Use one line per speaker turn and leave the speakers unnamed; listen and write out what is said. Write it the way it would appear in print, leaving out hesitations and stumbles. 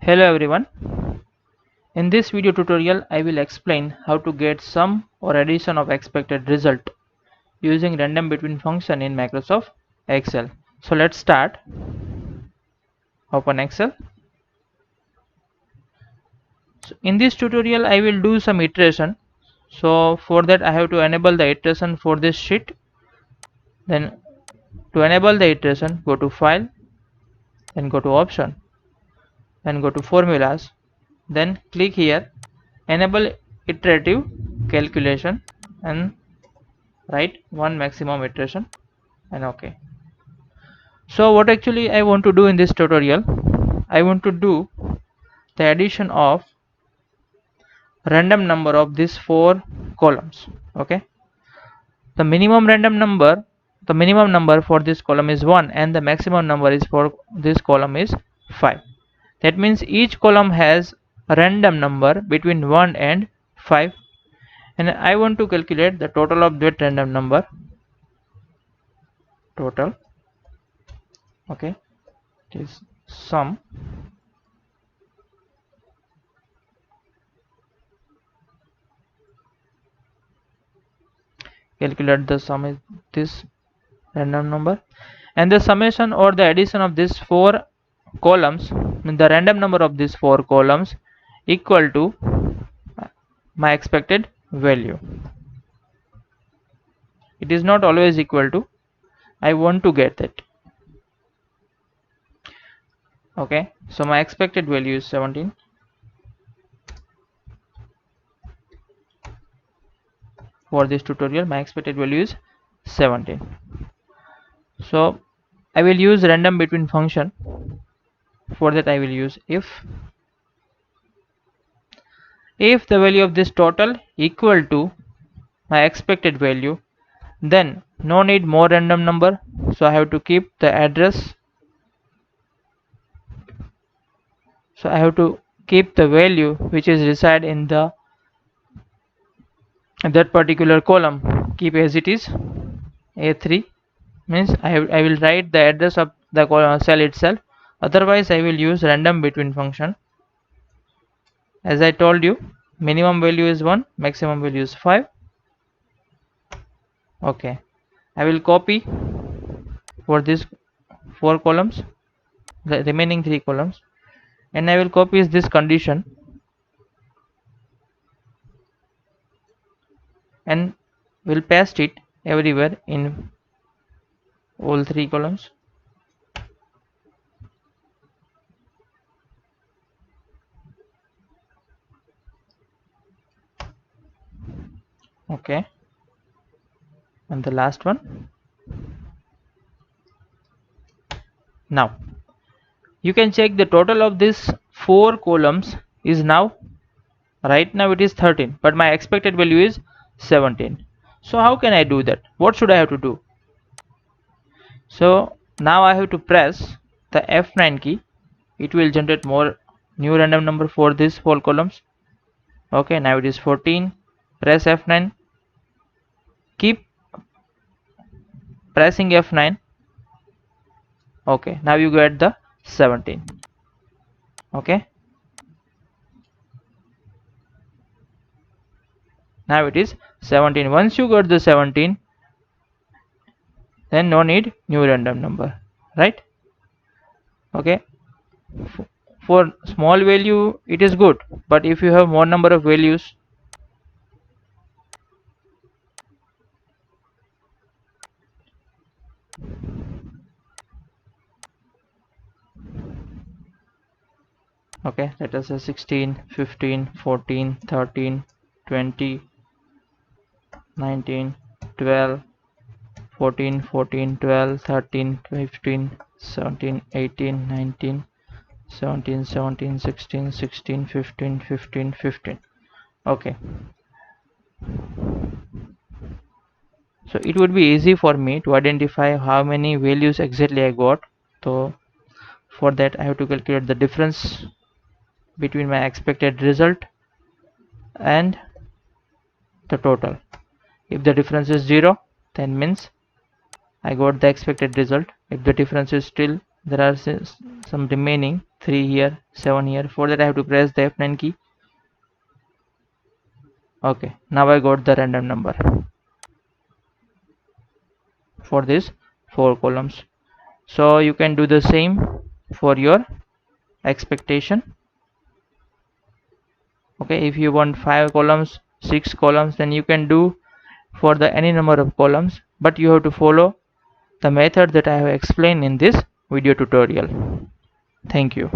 Hello everyone. In this video tutorial I will explain how to get sum or addition of expected result using random between function in Microsoft Excel. So let's start. Open Excel. So in this tutorial I will do some iteration. So for that I have to enable the iteration for this sheet. Then to enable the iteration, go to File, then go to Option, then go to Formulas, then click here Enable Iterative Calculation and write one maximum iteration and OK. So what actually I want to do in this tutorial, I want to do the addition of random number of these four columns. Okay, the minimum number for this column is 1 and the maximum number is for this column is 5. That means each column has a random number between 1 and 5, and I want to calculate the total of that random number. Total, okay, it is sum calculate the sum is this random number, and the summation or the addition of these four columns, the random number of these four columns equal to my expected value. It is not always equal to, I want to get that. Okay, so my expected value is 17. For this tutorial my expected value is 17. So I will use random between function. For that I will use if the value of this total equal to my expected value, then no need more random number, so I have to keep the address, so I have to keep the value which is reside in the that particular column, keep as it is. A3 means I will write the address of the cell itself, otherwise I will use random between function. As I told you, minimum value is 1, maximum value is 5. Okay, I will copy for these four columns, the remaining three columns, and I will copy this condition and will paste it everywhere in all three columns. Okay, and the last one. Now you can check the total of these four columns is now, right now it is 13, but my expected value is 17. So how can I do that? What should I have to do? So now I have to press the F9 key. It will generate more new random number for these four columns. Okay, now it is 14. Press F9. Keep pressing F9. Okay, now you get the 17. Okay, now it is 17. Once you got the 17, then no need new random number, right? Okay, for small value it is good, but if you have more number of values, okay, let us say 16, 15, 14, 13, 20, 19, 12, 14, 14, 12, 13, 15, 17, 18, 19, 17, 17, 16, 16, 15, 15, 15. Okay, so it would be easy for me to identify how many values exactly I got. So for that I have to calculate the difference between my expected result and the total. If the difference is 0, then means I got the expected result. If the difference is still there are some remaining, 3 here, 7 here. For that I have to press the F9 key. Okay, now I got the random number for these 4 columns. So you can do the same for your expectation. Okay, if you want 5 columns, 6 columns, then you can do for the any number of columns, but you have to follow the method that I have explained in this video tutorial. Thank you.